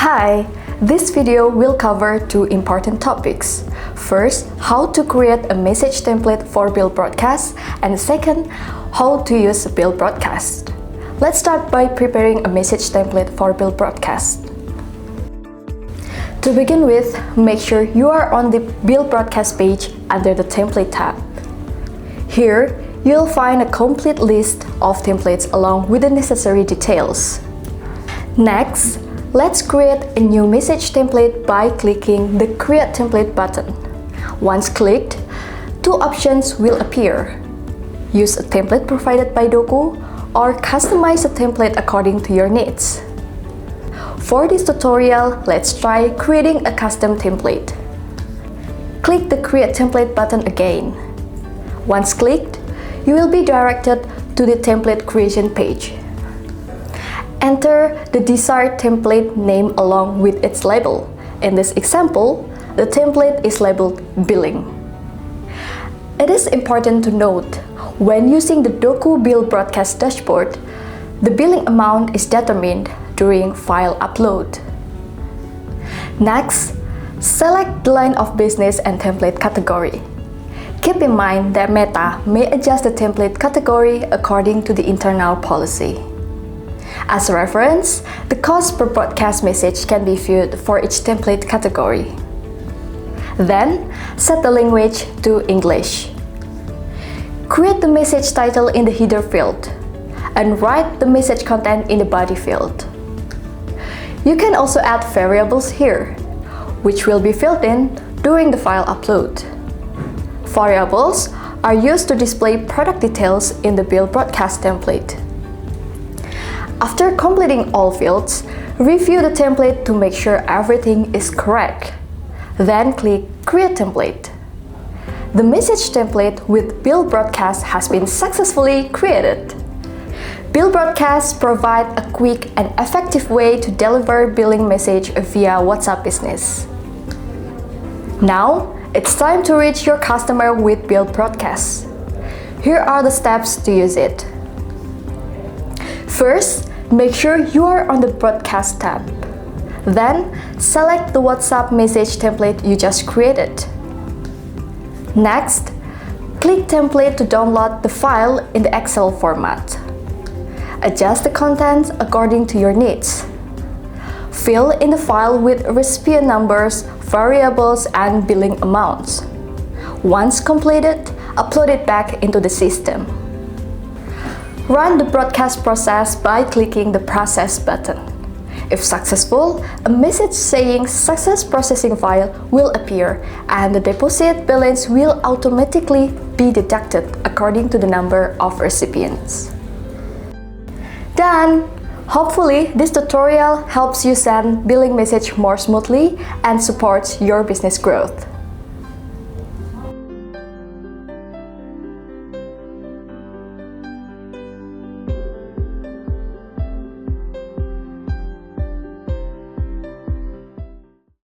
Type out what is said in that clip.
Hi, this video will cover two important topics. First, how to create a message template for bill broadcast, and second, how to use a bill broadcast. Let's start by preparing a message template for bill broadcast. To begin with, make sure you are on the bill broadcast page under the template tab. Here, you'll find a complete list of templates along with the necessary details. Next, let's create a new message template by clicking the Create Template button. Once clicked, two options will appear. Use a template provided by DOKU or customize a template according to your needs. For this tutorial, let's try creating a custom template. Click the Create Template button again. Once clicked, you will be directed to the template creation page. Enter the desired template name along with its label. In this example, the template is labeled Billing. It is important to note, when using the DOKU Bill Broadcast dashboard, the billing amount is determined during file upload. Next, select the line of business and template category. Keep in mind that Meta may adjust the template category according to the internal policy. As a reference, the cost per broadcast message can be viewed for each template category. Then, set the language to English. Create the message title in the header field and write the message content in the body field. You can also add variables here, which will be filled in during the file upload. Variables are used to display product details in the bill broadcast template. After completing all fields, review the template to make sure everything is correct. Then click Create Template. The message template with bill broadcast has been successfully created. Bill broadcasts provide a quick and effective way to deliver billing message via WhatsApp Business. Now, it's time to reach your customer with bill broadcast. Here are the steps to use it. First, make sure you are on the Broadcast tab. Then, select the WhatsApp message template you just created. Next, click Template to download the file in the Excel format. Adjust the contents according to your needs. Fill in the file with recipient numbers, variables, and billing amounts. Once completed, upload it back into the system. Run the broadcast process by clicking the Process button. If successful, a message saying Success Processing File will appear and the deposit balance will automatically be deducted according to the number of recipients. Done! Hopefully, this tutorial helps you send billing message more smoothly and supports your business growth.